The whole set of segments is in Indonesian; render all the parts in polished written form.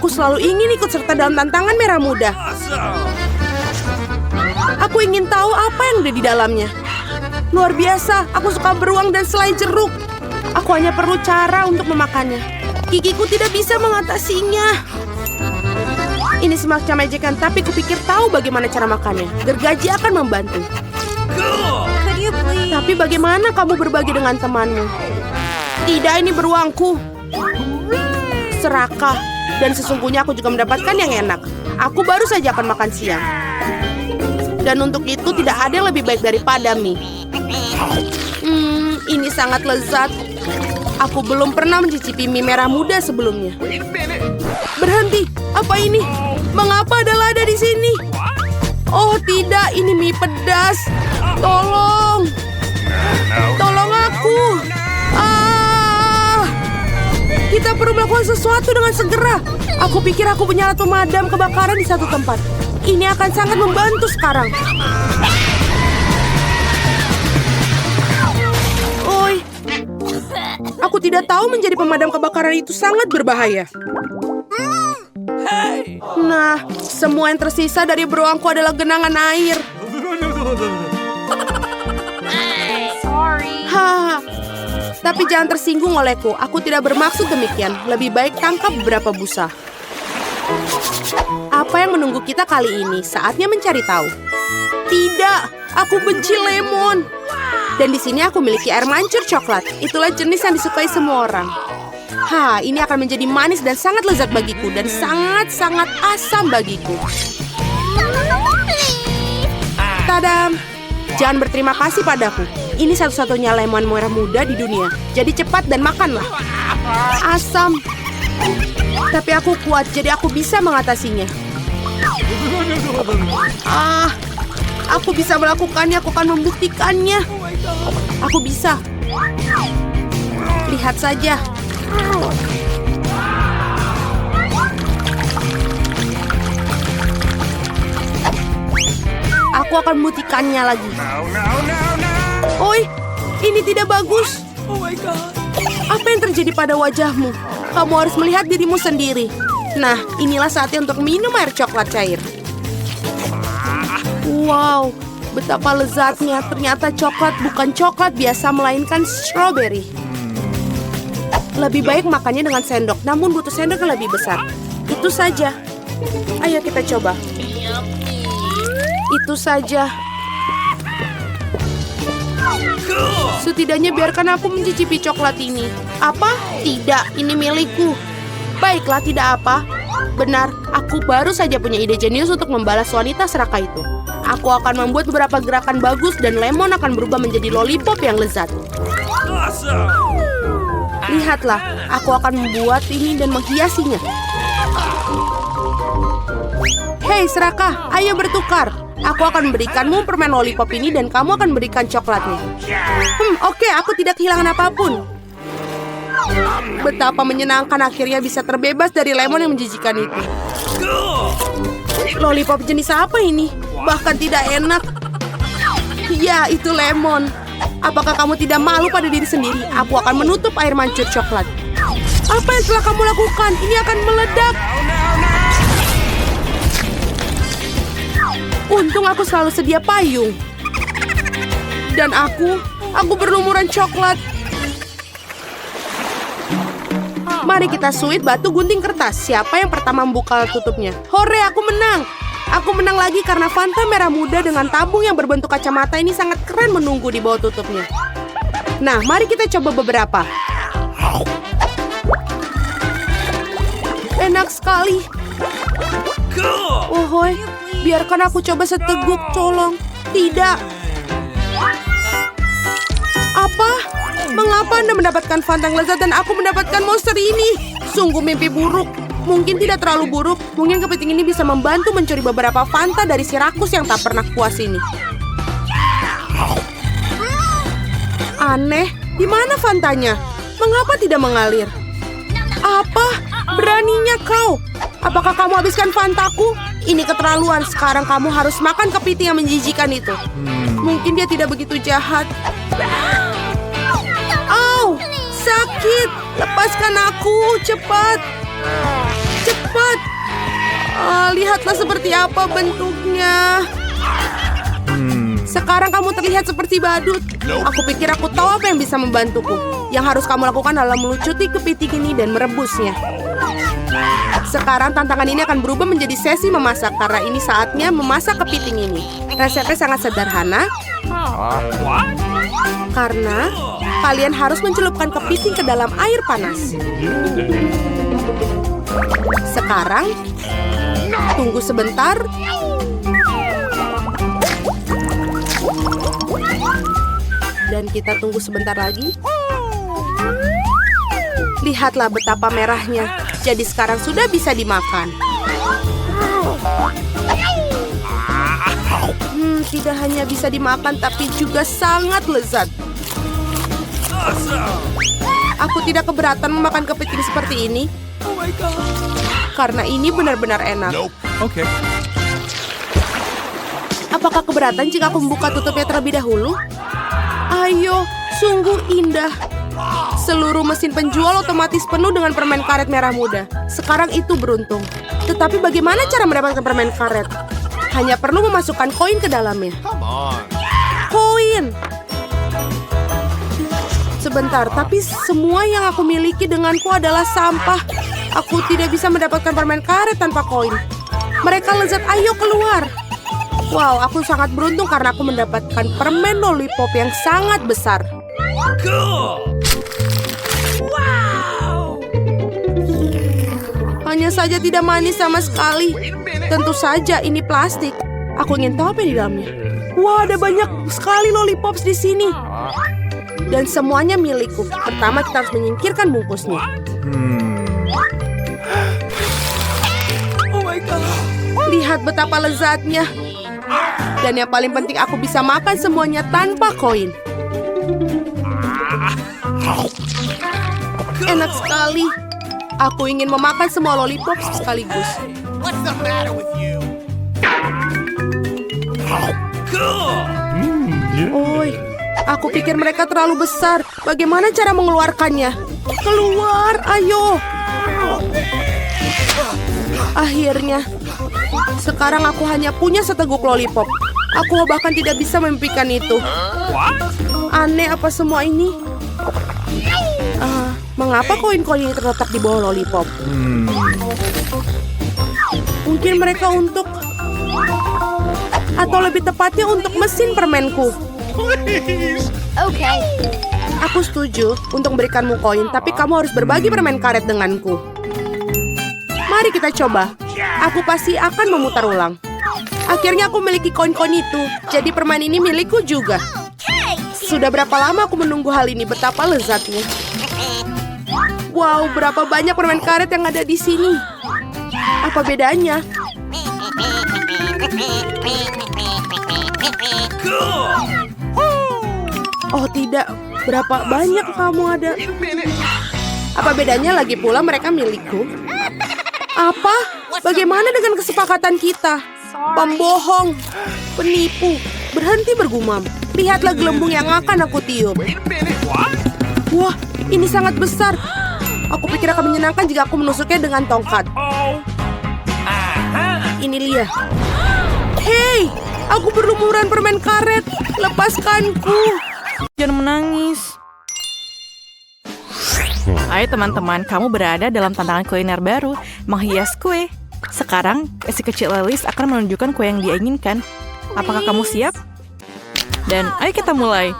Aku selalu ingin ikut serta dalam tantangan merah muda. Aku ingin tahu apa yang ada di dalamnya. Luar biasa, aku suka beruang dan selai jeruk. Aku hanya perlu cara untuk memakannya. Gigiku tidak bisa mengatasinya. Ini semacam ejekan, tapi kupikir tahu bagaimana cara makannya. Gergaji akan membantu. Tapi bagaimana kamu berbagi dengan temanmu? Tidak, ini beruangku. Serakah. Dan sesungguhnya aku juga mendapatkan yang enak. Aku baru saja akan makan siang. Dan untuk itu tidak ada yang lebih baik daripada mie. Ini sangat lezat. Aku belum pernah mencicipi mie merah muda sebelumnya. Berhenti, apa ini? Mengapa ada lada di sini? Oh tidak, ini mie pedas. Tolong. Tolong aku. Kita perlu melakukan sesuatu dengan segera. Aku pikir aku punya alat pemadam kebakaran di satu tempat. Ini akan sangat membantu sekarang. Oi. Aku tidak tahu menjadi pemadam kebakaran itu sangat berbahaya. Nah, semua yang tersisa dari beruangku adalah genangan air. Haha. Tapi jangan tersinggung olehku. Aku tidak bermaksud demikian. Lebih baik tangkap beberapa busa. Apa yang menunggu kita kali ini? Saatnya mencari tahu. Tidak, aku benci lemon. Dan di sini aku memiliki air mancur coklat. Itulah jenis yang disukai semua orang. Ini akan menjadi manis dan sangat lezat bagiku. Dan sangat-sangat asam bagiku. Tadam! Jangan berterima kasih padaku. Ini satu-satunya lemon merah muda di dunia. Jadi cepat dan makanlah. Asam. Tapi aku kuat, jadi aku bisa mengatasinya. Aku bisa melakukannya, aku akan membuktikannya. Aku bisa. Lihat saja. Aku akan membuktikannya lagi. Oi, ini tidak bagus. Apa yang terjadi pada wajahmu? Kamu harus melihat dirimu sendiri. Nah, inilah saatnya untuk minum air coklat cair. Wow, betapa lezatnya. Ternyata coklat bukan coklat biasa, melainkan strawberry. Lebih baik makannya dengan sendok, namun butuh sendok yang lebih besar. Itu saja. Ayo kita coba. Itu saja. Setidaknya biarkan aku mencicipi coklat ini. Apa? Tidak, ini milikku. Baiklah, tidak apa. Benar, aku baru saja punya ide jenius untuk membalas wanita serakah itu. Aku akan membuat beberapa gerakan bagus dan lemon akan berubah menjadi lollipop yang lezat. Lihatlah, aku akan membuat ini dan menghiasinya. Hei serakah, ayo bertukar. Aku akan memberikanmu permen lollipop ini dan kamu akan berikan coklatnya. Oke, aku tidak kehilangan apapun. Betapa menyenangkan akhirnya bisa terbebas dari lemon yang menjijikan itu. Lollipop jenis apa ini? Bahkan tidak enak. Ya, itu lemon. Apakah kamu tidak malu pada diri sendiri? Aku akan menutup air mancur coklat. Apa yang telah kamu lakukan? Ini akan meledak. Untung aku selalu sedia payung. Dan aku berlumuran coklat. Mari kita suit batu gunting kertas. Siapa yang pertama membuka tutupnya? Hore, aku menang. Aku menang lagi karena Fanta merah muda dengan tabung yang berbentuk kacamata ini sangat keren menunggu di bawah tutupnya. Nah, mari kita coba beberapa. Enak sekali. Ohoi, biarkan aku coba seteguk, tolong. Tidak. Apa? Mengapa Anda mendapatkan Fanta yang lezat dan aku mendapatkan monster ini? Sungguh mimpi buruk. Mungkin tidak terlalu buruk. Mungkin kepiting ini bisa membantu mencuri beberapa Fanta dari si rakus yang tak pernah puas ini. Aneh, di mana Fantanya? Mengapa tidak mengalir? Apa? Beraninya kau? Apakah kamu habiskan Fantaku? Ini keterlaluan. Sekarang kamu harus makan kepiting yang menjijikan itu. Mungkin dia tidak begitu jahat. Au, sakit. Lepaskan aku, cepat. Cepat! Lihatlah seperti apa bentuknya. Sekarang kamu terlihat seperti badut. Aku pikir aku tahu apa yang bisa membantuku. Yang harus kamu lakukan adalah melucuti kepiting ini dan merebusnya. Sekarang tantangan ini akan berubah menjadi sesi memasak karena ini saatnya memasak kepiting ini. Resepnya sangat sederhana. Karena kalian harus mencelupkan kepiting ke dalam air panas. Sekarang, tunggu sebentar. Dan kita tunggu sebentar lagi. Lihatlah betapa merahnya. Jadi sekarang sudah bisa dimakan. Tidak hanya bisa dimakan, tapi juga sangat lezat. Aku tidak keberatan memakan kepiting seperti ini. Karena ini benar-benar enak. Oke. Apakah keberatan jika aku membuka tutupnya terlebih dahulu? Ayo, sungguh indah. Seluruh mesin penjual otomatis penuh dengan permen karet merah muda. Sekarang itu beruntung. Tetapi bagaimana cara mendapatkan permen karet? Hanya perlu memasukkan koin ke dalamnya. Koin! Sebentar, tapi semua yang aku miliki denganku adalah sampah. Aku tidak bisa mendapatkan permen karet tanpa koin. Mereka lezat, ayo keluar. Wow, aku sangat beruntung karena aku mendapatkan permen lollipop yang sangat besar. Wow! Hanya saja tidak manis sama sekali. Tentu saja ini plastik. Aku ingin tahu apa yang di dalamnya. Wah, ada banyak sekali lollipops di sini. Dan semuanya milikku. Pertama kita harus menyingkirkan bungkusnya. Oh my God. Lihat betapa lezatnya. Dan yang paling penting aku bisa makan semuanya tanpa koin. Enak sekali. Aku ingin memakan semua lollipop sekaligus. What's the matter with you? Oi, aku pikir mereka terlalu besar. Bagaimana cara mengeluarkannya? Keluar, ayo. Akhirnya, sekarang aku hanya punya seteguk lollipop. Aku bahkan tidak bisa memimpikan itu. Aneh apa semua ini? Mengapa koin-koin ini terletak di bawah lollipop? Mungkin mereka untuk... Atau lebih tepatnya untuk mesin permenku. Oke. Aku setuju untuk memberikanmu koin, tapi kamu harus berbagi permen karet denganku. Mari kita coba. Aku pasti akan memutar ulang. Akhirnya aku memiliki koin-koin itu, jadi permen ini milikku juga. Sudah berapa lama aku menunggu hal ini, betapa lezatnya. Wow, berapa banyak permen karet yang ada di sini. Apa bedanya? Oh tidak, berapa banyak kamu ada? Apa bedanya lagi pula mereka milikku? Apa? Bagaimana dengan kesepakatan kita? Pembohong, penipu, berhenti bergumam. Lihatlah gelembung yang akan aku tiup. Wah, ini sangat besar. Aku pikir akan menyenangkan jika aku menusuknya dengan tongkat. Ini Lia. Hei, aku berlumuran permen karet. Lepaskanku. Jangan menangis. Ayo teman-teman, kamu berada dalam tantangan kuliner baru, menghias kue. Sekarang, si kecil Alice akan menunjukkan kue yang dia inginkan. Apakah kamu siap? Dan ayo kita mulai.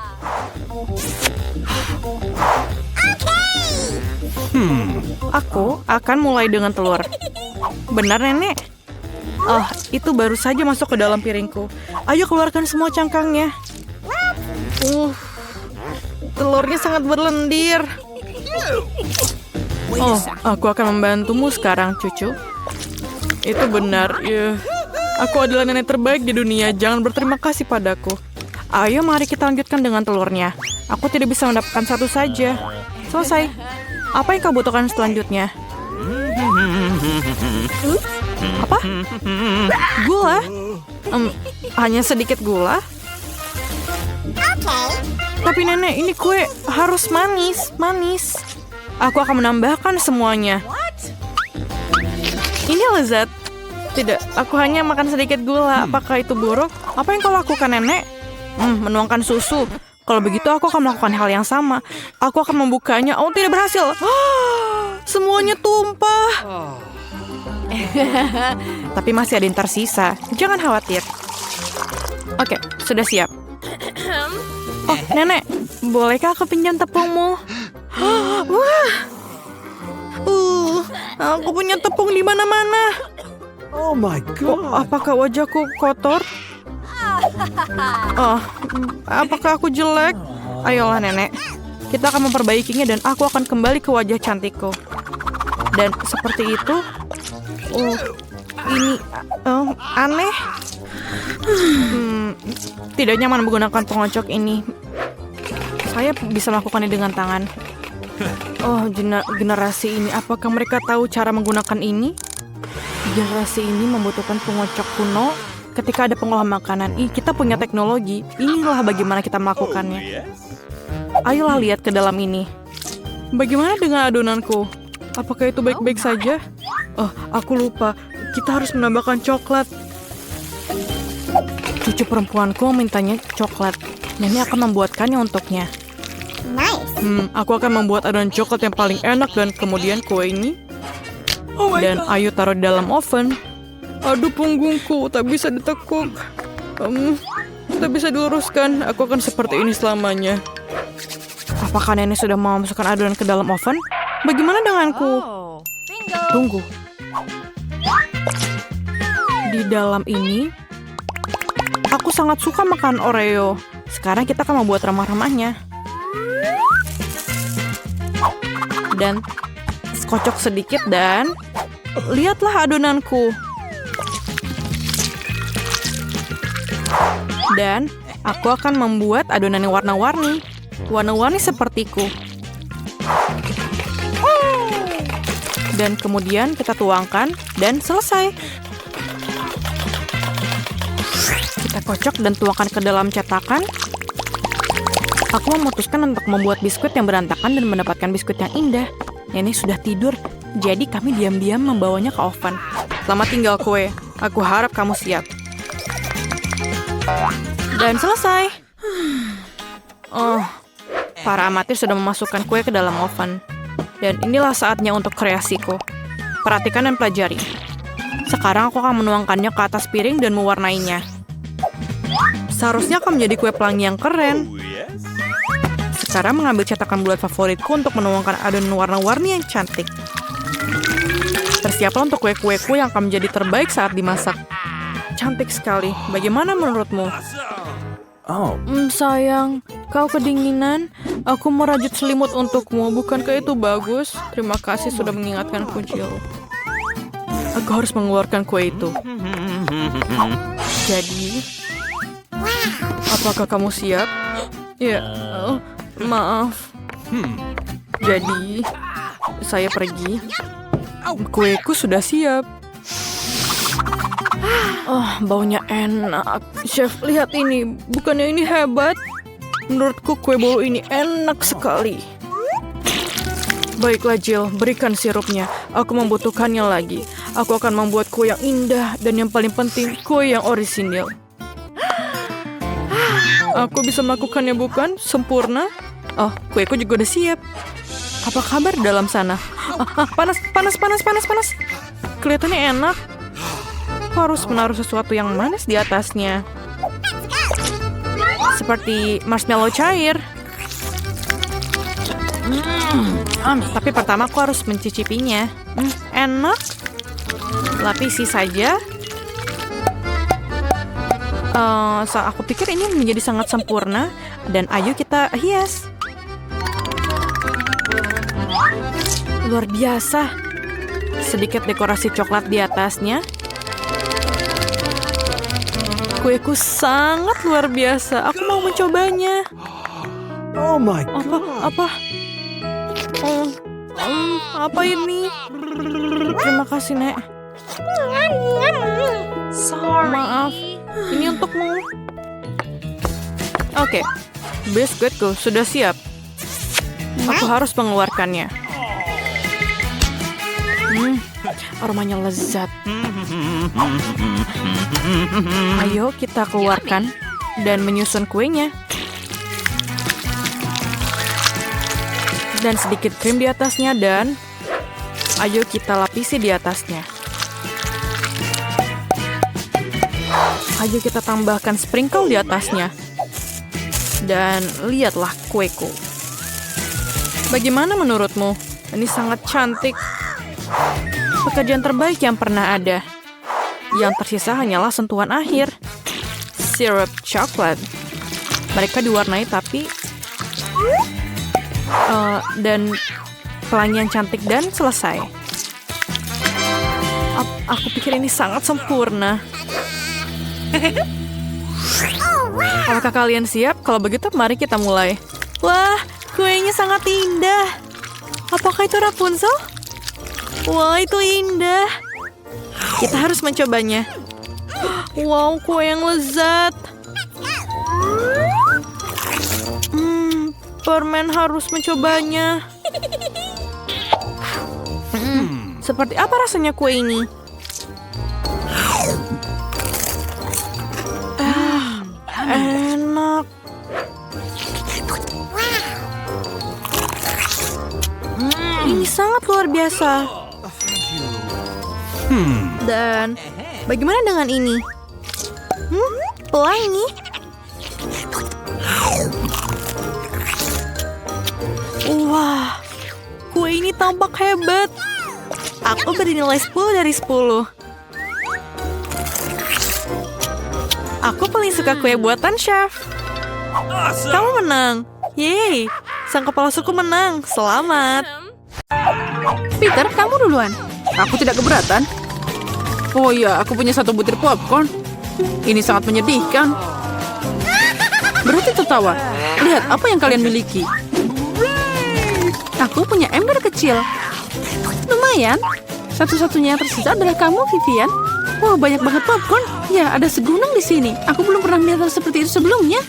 Aku akan mulai dengan telur. Benar, Nenek? Oh, itu baru saja masuk ke dalam piringku. Ayo keluarkan semua cangkangnya. Telurnya sangat berlendir. Oh, aku akan membantumu sekarang, cucu. Itu benar. Aku adalah nenek terbaik di dunia. Jangan berterima kasih padaku. Ayo, mari kita lanjutkan dengan telurnya. Aku tidak bisa mendapatkan satu saja. Selesai. Apa yang kau butuhkan selanjutnya? Apa? Gula? Hanya sedikit gula? Tapi nenek, ini kue harus manis. Aku akan menambahkan semuanya. Ini lezat. Tidak, aku hanya makan sedikit gula. Apakah itu buruk? Apa yang kau lakukan, Nenek? Menuangkan susu. Kalau begitu aku akan melakukan hal yang sama. Aku akan membukanya. Oh, tidak berhasil. Semuanya tumpah. Tapi masih ada yang tersisa. Jangan khawatir. Oke, sudah siap. Oh, Nenek, bolehkah aku pinjam tepungmu? Wah. Aku punya tepung di mana-mana. Oh my god. Apakah wajahku kotor? Apakah aku jelek? Ayolah, Nenek. Kita akan memperbaikinya dan aku akan kembali ke wajah cantikku. Dan seperti itu. Ini aneh. Tidak nyaman menggunakan pengocok ini. Saya bisa melakukannya dengan tangan. Generasi ini, apakah mereka tahu cara menggunakan ini? Generasi ini membutuhkan pengocok kuno ketika ada pengolahan makanan. Kita punya teknologi. Inilah bagaimana kita melakukannya. Ayolah lihat ke dalam ini. Bagaimana dengan adonanku? Apakah itu baik-baik saja? Aku lupa. Kita harus menambahkan coklat. Cucu perempuanku mintanya coklat. Nenek akan membuatkannya untuknya. Nice. Aku akan membuat adonan coklat yang paling enak dan kemudian kue ini. Dan ayo taruh di dalam oven. Aduh, punggungku tak bisa ditekuk. Tak bisa diluruskan. Aku akan seperti ini selamanya. Apakah nenek sudah mau masukkan adonan ke dalam oven? Bagaimana denganku? Tunggu. Di dalam ini, aku sangat suka makan Oreo. Sekarang kita akan membuat remah-remahnya. Dan kocok sedikit dan lihatlah adonanku. Dan aku akan membuat adonan yang warna-warni. Warna-warni sepertiku. Dan kemudian kita tuangkan dan selesai. Kita kocok dan tuangkan ke dalam cetakan. Aku memutuskan untuk membuat biskuit yang berantakan dan mendapatkan biskuit yang indah. Nenek sudah tidur, jadi kami diam-diam membawanya ke oven. Selamat tinggal kue. Aku harap kamu siap. Dan selesai. Para amatir sudah memasukkan kue ke dalam oven. Dan inilah saatnya untuk kreasiku. Perhatikan dan pelajari. Sekarang aku akan menuangkannya ke atas piring dan mewarnainya. Seharusnya akan menjadi kue pelangi yang keren. Sekarang mengambil cetakan bulat favoritku untuk menuangkan adonan warna-warni yang cantik. Bersiaplah untuk kue-kueku yang akan menjadi terbaik saat dimasak. Cantik sekali. Bagaimana menurutmu? Sayang, kau kedinginan. Aku merajut selimut untukmu. Bukankah itu bagus? Terima kasih sudah mengingatkanku, Jill. Aku harus mengeluarkan kue itu. Jadi, apakah kamu siap? Ya, maaf. Jadi, saya pergi. Kueku sudah siap. Baunya enak. Chef, lihat ini. Bukannya ini hebat? Menurutku kue bolu ini enak sekali. Baiklah, Jill. Berikan sirupnya. Aku membutuhkannya lagi. Aku akan membuat kue yang indah. Dan yang paling penting, kue yang orisinil. Aku bisa melakukannya, bukan? Sempurna. Kueku juga udah siap. Apa kabar dalam sana? Panas. Kelihatannya enak. Aku harus menaruh sesuatu yang manis di atasnya. Seperti marshmallow cair. Tapi pertama aku harus mencicipinya. Enak. Lapisi saja. Aku pikir ini menjadi sangat sempurna. Dan ayo kita hias. Luar biasa. Sedikit dekorasi coklat di atasnya. Kueku sangat luar biasa. Aku mau mencobanya. Oh my god. Apa ini? Terima kasih, Nek. Maaf. Ini untukmu. Oke. Biskuitku sudah siap. Aku harus mengeluarkannya. Aromanya lezat. Ayo kita keluarkan dan menyusun kuenya. Dan sedikit krim di atasnya dan ayo kita lapisi di atasnya. Ayo kita tambahkan sprinkle di atasnya. Dan lihatlah kueku. Bagaimana menurutmu? Ini sangat cantik. Pekerjaan terbaik yang pernah ada. Yang tersisa hanyalah sentuhan akhir. Sirup coklat. Mereka diwarnai tapi dan pelangi yang cantik dan selesai. Aku pikir ini sangat sempurna. Apakah kalian siap? Kalau begitu mari kita mulai. Wah, kuenya sangat indah. Apakah itu Rapunzel? Wah, itu indah. Kita harus mencobanya. Wow, kue yang lezat. Permen harus mencobanya. Seperti apa rasanya kue ini? Enak. Ini sangat luar biasa. Dan bagaimana dengan ini? Pelangi. Wah, kue ini tampak hebat. Aku beri nilai 10 dari 10. Aku paling suka kue buatan chef. Kamu menang. Yeay, sang kepala suku menang. Selamat. Peter, kamu duluan. Aku tidak keberatan. Oh iya, aku punya 1 butir popcorn. Ini sangat menyedihkan. Berhenti tertawa. Lihat apa yang kalian miliki. Aku punya ember kecil. Lumayan. Satu-satunya yang tersisa adalah kamu, Vivian. Wah, banyak banget popcorn. Ya, ada segunung di sini. Aku belum pernah melihat hal seperti itu sebelumnya.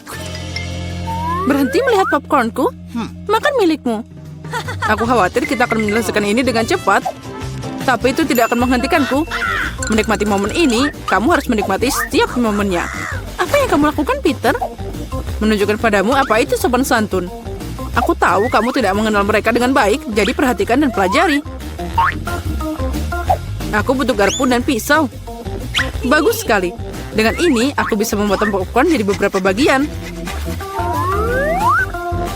Berhenti melihat popcornku. Makan milikmu. Aku khawatir kita akan menyelesaikan ini dengan cepat. Tapi itu tidak akan menghentikanku. Menikmati momen ini, kamu harus menikmati setiap momennya. Apa yang kamu lakukan, Peter? Menunjukkan padamu apa itu sopan santun. Aku tahu kamu tidak mengenal mereka dengan baik, jadi perhatikan dan pelajari. Aku butuh garpu dan pisau. Bagus sekali. Dengan ini, aku bisa memotong popcorn jadi beberapa bagian.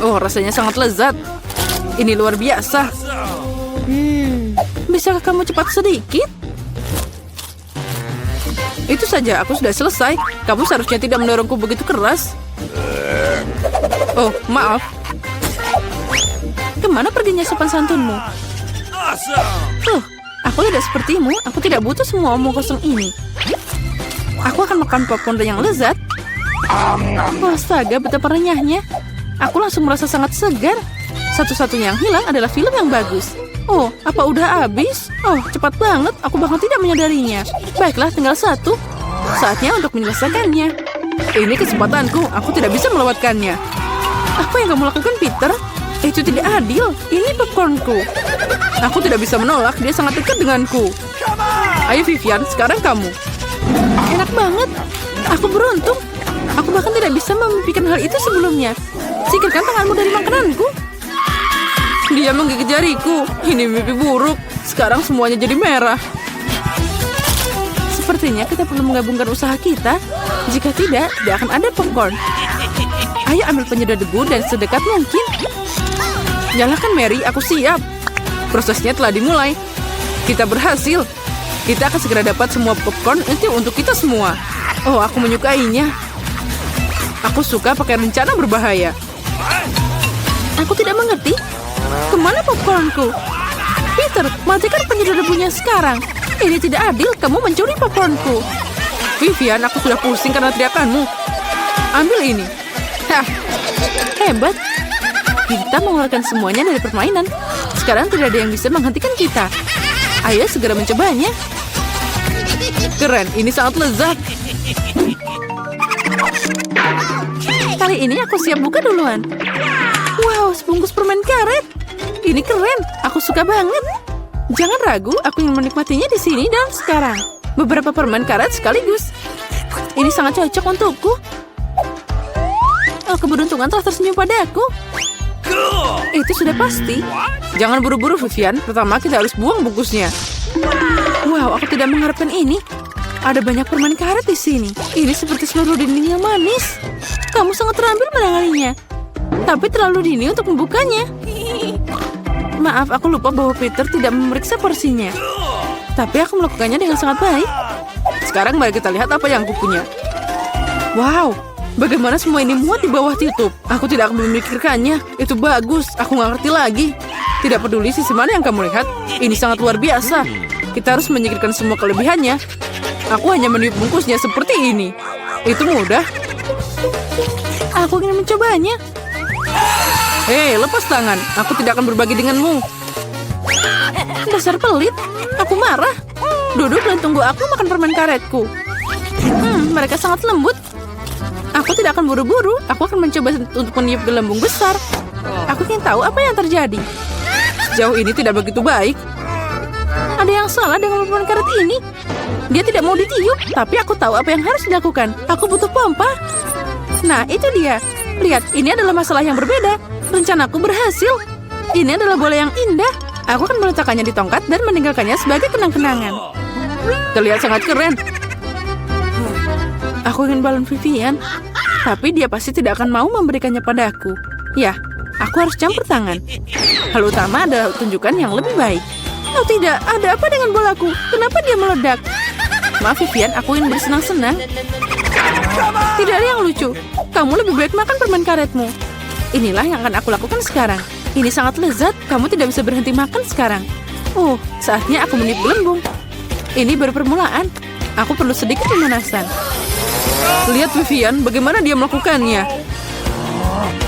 Oh, rasanya sangat lezat. Ini luar biasa. Bisakah kamu cepat sedikit? Itu saja, aku sudah selesai. Kamu seharusnya tidak mendorongku begitu keras. Oh, maaf. Kemana perginya sopan santunmu? Aku tidak sepertimu. Aku tidak butuh semua omong kosong ini. Aku akan makan popcorn yang lezat. Oh, astaga, betapa renyahnya. Aku langsung merasa sangat segar. Satu-satunya yang hilang adalah film yang bagus. Oh, apa udah habis? Oh, cepat banget. Aku bahkan tidak menyadarinya. Baiklah, tinggal 1. Saatnya untuk menyelesaikannya. Ini kesempatanku. Aku tidak bisa melewatkannya. Apa yang kamu lakukan, Peter? Itu tidak adil. Ini popcornku. Aku tidak bisa menolak. Dia sangat dekat denganku. Ayo, Vivian. Sekarang kamu. Enak banget. Aku beruntung. Aku bahkan tidak bisa memimpikan hal itu sebelumnya. Singkirkan tanganmu dari makananku. Dia menggigit jariku. Ini mimpi buruk. Sekarang semuanya jadi merah. Sepertinya kita perlu menggabungkan usaha kita. Jika tidak akan ada popcorn. Ayo ambil penyedot debu dan sedekat mungkin. Nyalakan Mary, aku siap. Prosesnya telah dimulai. Kita berhasil. Kita akan segera dapat semua popcorn itu untuk kita semua. Oh, aku menyukainya. Aku suka pakai rencana berbahaya. Aku tidak mengerti. Kemana popcornku? Peter, matikan penyedot debunya sekarang. Ini tidak adil, kamu mencuri popcornku. Vivian, aku sudah pusing karena teriakanmu. Ambil ini. Hah, hebat. Kita mengeluarkan semuanya dari permainan. Sekarang tidak ada yang bisa menghentikan kita. Ayo segera mencobanya. Keren, ini sangat lezat. Kali ini aku siap buka duluan. Wow, sebungkus permen karet. Ini keren, aku suka banget. Jangan ragu, aku ingin menikmatinya di sini dan sekarang. Beberapa permen karet sekaligus. Ini sangat cocok untukku. Oh, keberuntungan telah tersenyum padaku. Itu sudah pasti. Jangan buru-buru, Vivian. Pertama, kita harus buang bungkusnya. Wow, aku tidak mengharapkan ini. Ada banyak permen karet di sini. Ini seperti seluruh dinding yang manis. Kamu sangat terampil menanganinya. Tapi terlalu dini untuk membukanya. Maaf, aku lupa bahwa Peter tidak memeriksa porsinya. Tapi aku melakukannya dengan sangat baik. Sekarang mari kita lihat apa yang aku punya. Wow, bagaimana semua ini muat di bawah tutup. Aku tidak akan memikirkannya. Itu bagus, aku nggak ngerti lagi. Tidak peduli sisi mana yang kamu lihat. Ini sangat luar biasa. Kita harus menyingkirkan semua kelebihannya. Aku hanya meniup bungkusnya seperti ini. Itu mudah. Aku ingin mencobanya. Hei, lepas tangan. Aku tidak akan berbagi denganmu. Dasar pelit. Aku marah. Duduk dan tunggu aku makan permen karetku. Mereka sangat lembut. Aku tidak akan buru-buru. Aku akan mencoba untuk meniup gelembung besar. Aku ingin tahu apa yang terjadi. Sejauh ini tidak begitu baik. Ada yang salah dengan permen karet ini. Dia tidak mau ditiup, tapi aku tahu apa yang harus dilakukan. Aku butuh pompa. Nah, itu dia. Lihat, ini adalah masalah yang berbeda. Rencanaku berhasil. Ini adalah bola yang indah. Aku akan meletakkannya di tongkat dan meninggalkannya sebagai kenang-kenangan. Terlihat sangat keren. Aku ingin balon Vivian, tapi dia pasti tidak akan mau memberikannya padaku. Ya, aku harus campur tangan. Hal utama adalah tunjukkan yang lebih baik. Oh tidak, ada apa dengan bolaku? Kenapa dia meledak? Maaf Vivian, aku ingin bersenang-senang. Tidak ada yang lucu. Kamu lebih baik makan permen karetmu. Inilah yang akan aku lakukan sekarang. Ini sangat lezat, kamu tidak bisa berhenti makan sekarang. Oh, saatnya aku meniup gelembung. Ini baru permulaan. Aku perlu sedikit pemanasan. Lihat Vivian, bagaimana dia melakukannya.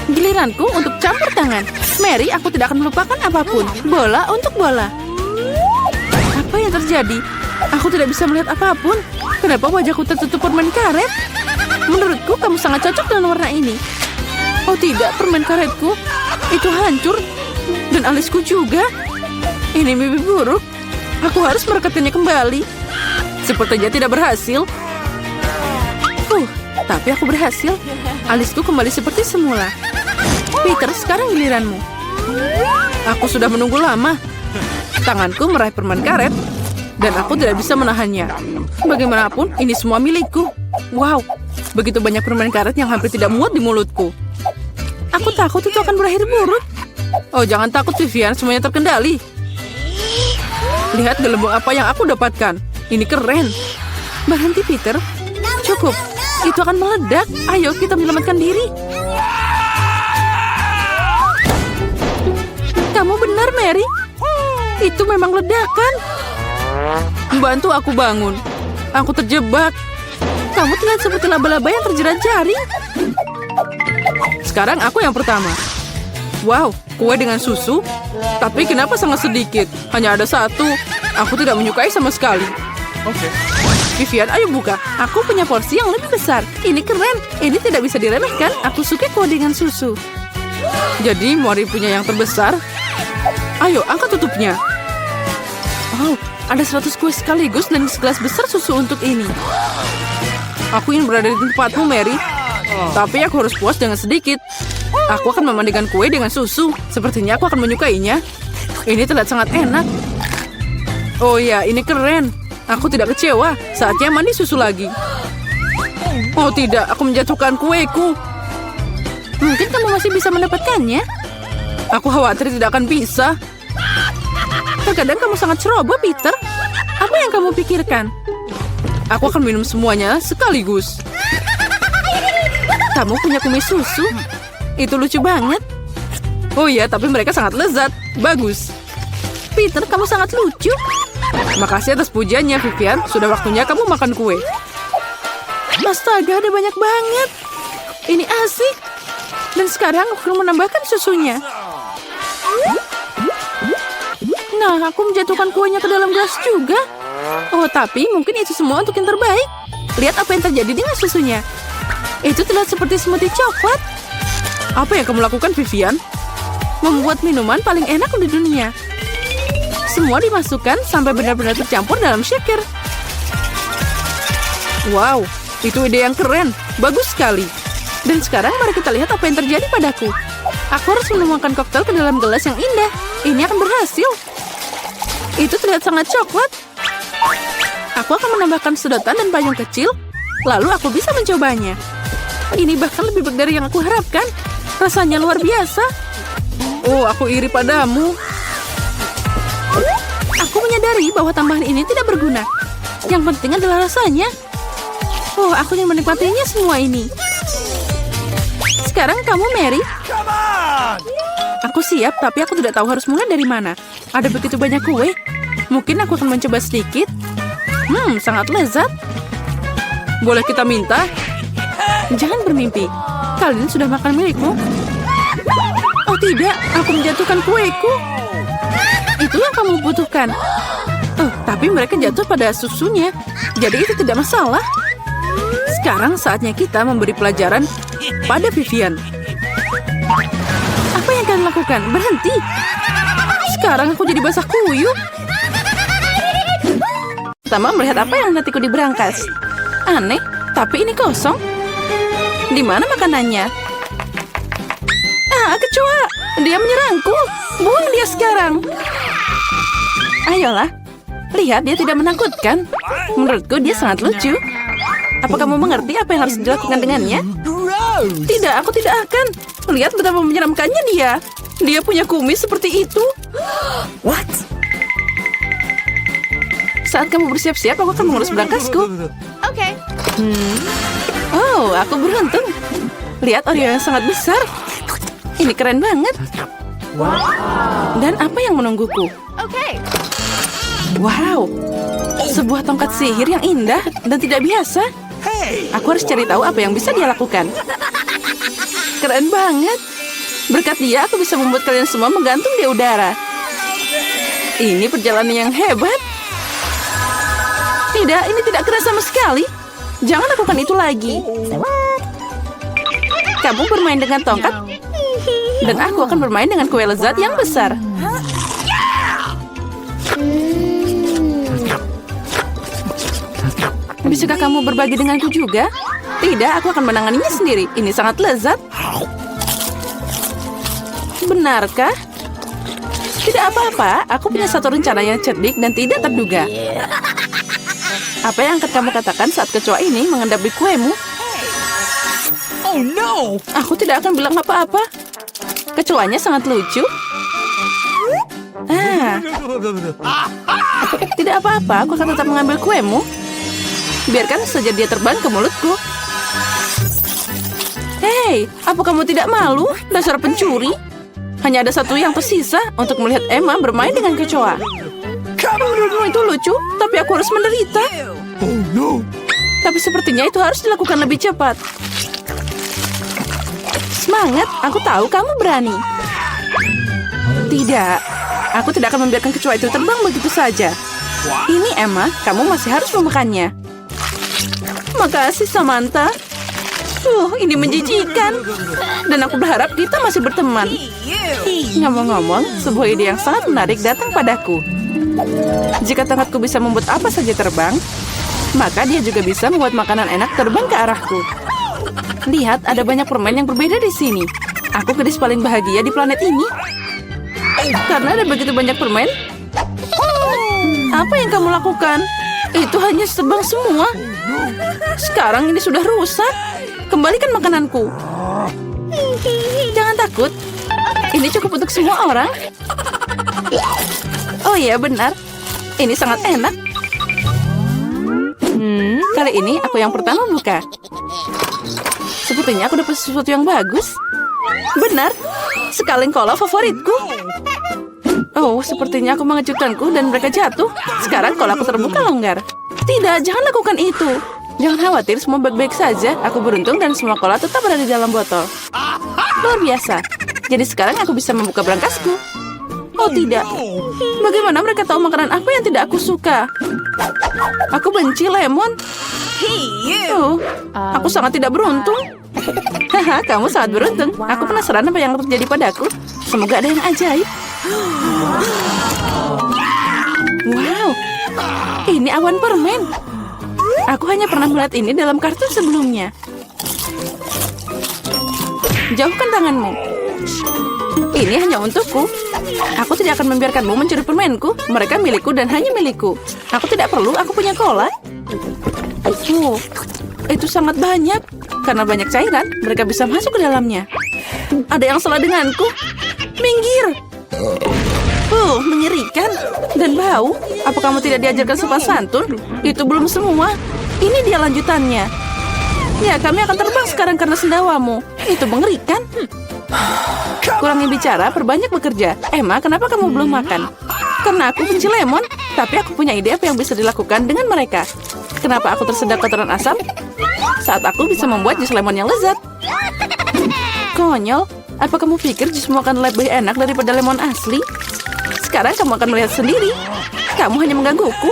Giliranku untuk campur tangan. Mary, aku tidak akan melupakan apapun. Bola untuk bola. Apa yang terjadi? Aku tidak bisa melihat apapun. Kenapa wajahku tertutup permen karet? Menurutku, kamu sangat cocok dengan warna ini. Oh tidak, permen karetku. Itu hancur. Dan alisku juga. Ini mimpi buruk. Aku harus merekatkannya kembali. Sepertinya tidak berhasil. Tapi aku berhasil. Alisku kembali seperti semula. Peter, sekarang giliranmu. Aku sudah menunggu lama. Tanganku meraih permen karet. Dan aku tidak bisa menahannya. Bagaimanapun, ini semua milikku. Wow, begitu banyak permen karet yang hampir tidak muat di mulutku. Aku takut itu akan berakhir buruk. Oh, jangan takut Vivian, semuanya terkendali. Lihat gelembung apa yang aku dapatkan. Ini keren. Berhenti Peter. Cukup. Itu akan meledak. Ayo kita menyelamatkan diri. Kamu benar, Mary. Itu memang ledakan. Bantu aku bangun. Aku terjebak. Kamu terlihat seperti laba-laba yang terjerat jaring. Sekarang aku yang pertama. Wow, kue dengan susu. Tapi kenapa sangat sedikit? Hanya ada satu. Aku tidak menyukai sama sekali. Okay. Vivian, ayo buka. Aku punya porsi yang lebih besar. Ini keren. Ini tidak bisa diremehkan. Aku suka kue dengan susu. Jadi, Mori punya yang terbesar. Ayo, angkat tutupnya. Oh, ada 100 kue sekaligus dan segelas besar susu untuk ini. Aku ingin berada di tempatmu, Mary. Tapi aku harus puas dengan sedikit. Aku akan memandikan kue dengan susu. Sepertinya aku akan menyukainya. Ini terlihat sangat enak. Oh ya, ini keren. Aku tidak kecewa. Saatnya mandi susu lagi. Oh tidak, aku menjatuhkan kueku. Mungkin kamu masih bisa mendapatkannya. Aku khawatir tidak akan bisa. Terkadang kamu sangat ceroboh, Peter. Apa yang kamu pikirkan? Aku akan minum semuanya sekaligus. Kamu punya kumis susu? Itu lucu banget. Oh iya, tapi mereka sangat lezat. Bagus. Peter, kamu sangat lucu. Makasih atas pujiannya, Vivian. Sudah waktunya kamu makan kue. Astaga, ada banyak banget. Ini asik. Dan sekarang aku akan menambahkan susunya. Nah, aku menjatuhkan kuenya ke dalam gelas juga. Oh, tapi mungkin itu semua untuk yang terbaik. Lihat apa yang terjadi dengan susunya. Itu terlihat seperti smoothie coklat. Apa yang kamu lakukan, Vivian? Membuat minuman paling enak di dunia. Semua dimasukkan sampai benar-benar tercampur dalam shaker. Wow, itu ide yang keren. Bagus sekali. Dan sekarang mari kita lihat apa yang terjadi padaku. Aku harus menuangkan koktail ke dalam gelas yang indah. Ini akan berhasil. Itu terlihat sangat coklat. Aku akan menambahkan sedotan dan payung kecil. Lalu aku bisa mencobanya. Ini bahkan lebih baik dari yang aku harapkan. Rasanya luar biasa. Oh, aku iri padamu. Aku menyadari bahwa tambahan ini tidak berguna. Yang penting adalah rasanya. Oh, aku ingin menikmatinya semua ini. Sekarang kamu, Mary. Aku siap, tapi aku tidak tahu harus mulai dari mana. Ada begitu banyak kue. Mungkin aku akan mencoba sedikit. Sangat lezat. Boleh kita minta? Jangan bermimpi. Kalian sudah makan milikmu. Oh tidak, aku menjatuhkan kueku. Itu yang kamu butuhkan. Tapi mereka jatuh pada susunya. Jadi itu tidak masalah. Sekarang saatnya kita memberi pelajaran pada Vivian. Apa yang kalian lakukan? Berhenti. Sekarang aku jadi basah kuyup. Pertama melihat apa yang nantiku di berangkas. Aneh, tapi ini kosong. Di mana makanannya? Kecoa! Dia menyerangku. Buang dia sekarang. Ayolah. Lihat, dia tidak menakutkan. Menurutku dia sangat lucu. Apa kamu mengerti apa yang harus dilakukan dengannya? Tidak, aku tidak akan. Lihat betapa menyeramkannya dia. Dia punya kumis seperti itu. What? Saat kamu bersiap-siap, aku akan mengurus berangkasku. Okay. Oh, aku beruntung. Lihat Oreo yang sangat besar. Ini keren banget. Dan apa yang menungguku? Okay. Wow, sebuah tongkat sihir yang indah dan tidak biasa. Aku harus cari tahu apa yang bisa dia lakukan. Keren banget. Berkat dia, aku bisa membuat kalian semua menggantung di udara. Ini perjalanan yang hebat. Tidak, ini tidak keras sama sekali. Jangan lakukan itu lagi. Kamu bermain dengan tongkat, dan aku akan bermain dengan kue lezat yang besar. Bisakah kamu berbagi denganku juga? Tidak, aku akan menanganinya sendiri. Ini sangat lezat. Benarkah? Tidak apa-apa, aku punya satu rencana yang cerdik dan tidak terduga. Apa yang akan kamu katakan saat kecoa ini mengendap di kuemu? Oh no! Aku tidak akan bilang apa-apa. Kecoanya sangat lucu. Tidak apa-apa, aku akan tetap mengambil kuemu. Biarkan saja dia terbang ke mulutku. Hei, apa kamu tidak malu, dasar pencuri? Hanya ada satu yang tersisa untuk melihat Emma bermain dengan kecoa. Menurutmu itu lucu, tapi aku harus menderita. Oh no! Tapi sepertinya itu harus dilakukan lebih cepat. Semangat, aku tahu kamu berani. Tidak, aku tidak akan membiarkan kecoa itu terbang begitu saja. Ini Emma, kamu masih harus memakannya. Makasih Samantha. Ini menjijikan. Dan aku berharap kita masih berteman. Ngomong-ngomong, sebuah ide yang sangat menarik datang padaku. Jika tongkatku bisa membuat apa saja terbang, maka dia juga bisa membuat makanan enak terbang ke arahku. Lihat, ada banyak permen yang berbeda di sini. Aku gadis paling bahagia di planet ini. Karena ada begitu banyak permen. Apa yang kamu lakukan? Itu hanya terbang semua. Sekarang ini sudah rusak. Kembalikan makananku. Jangan takut. Ini cukup untuk semua orang. Oh iya, benar. Ini sangat enak. Kali ini aku yang pertama buka. Sepertinya aku dapat sesuatu yang bagus. Benar. Sekaleng kola favoritku. Oh, sepertinya aku mengejutkanku dan mereka jatuh. Sekarang kolaku terbuka longgar. Tidak, jangan lakukan itu. Jangan khawatir, semua baik-baik saja. Aku beruntung dan semua kola tetap ada di dalam botol. Luar biasa. Jadi sekarang aku bisa membuka berangkasku. Oh tidak. Bagaimana mereka tahu makanan apa yang tidak aku suka? Aku benci lemon. Oh, aku sangat tidak beruntung. Haha, kamu sangat beruntung. Aku penasaran apa yang terjadi padaku. Semoga ada yang ajaib. Wow, ini awan permen. Aku hanya pernah melihat ini dalam kartun sebelumnya. Jauhkan tanganmu. Ini hanya untukku. Aku tidak akan membiarkanmu mencuri permenku. Mereka milikku dan hanya milikku. Aku tidak perlu, aku punya cola. Itu sangat banyak. Karena banyak cairan, mereka bisa masuk ke dalamnya. Ada yang salah denganku. Minggir. Mengerikan. Dan bau. Apa kamu tidak diajarkan sopan santun? Itu belum semua. Ini dia lanjutannya. Ya, kami akan terbang sekarang karena sendawamu. Itu mengerikan. Kurangi bicara, perbanyak bekerja. Emma, kenapa kamu belum makan? Karena aku benci lemon. Tapi aku punya ide apa yang bisa dilakukan dengan mereka. Kenapa aku tersedak kotoran asam? Saat aku bisa membuat jus lemon yang lezat. Konyol. Apa kamu pikir jusmu akan lebih enak daripada lemon asli? Sekarang kamu akan melihat sendiri. Kamu hanya menggangguku.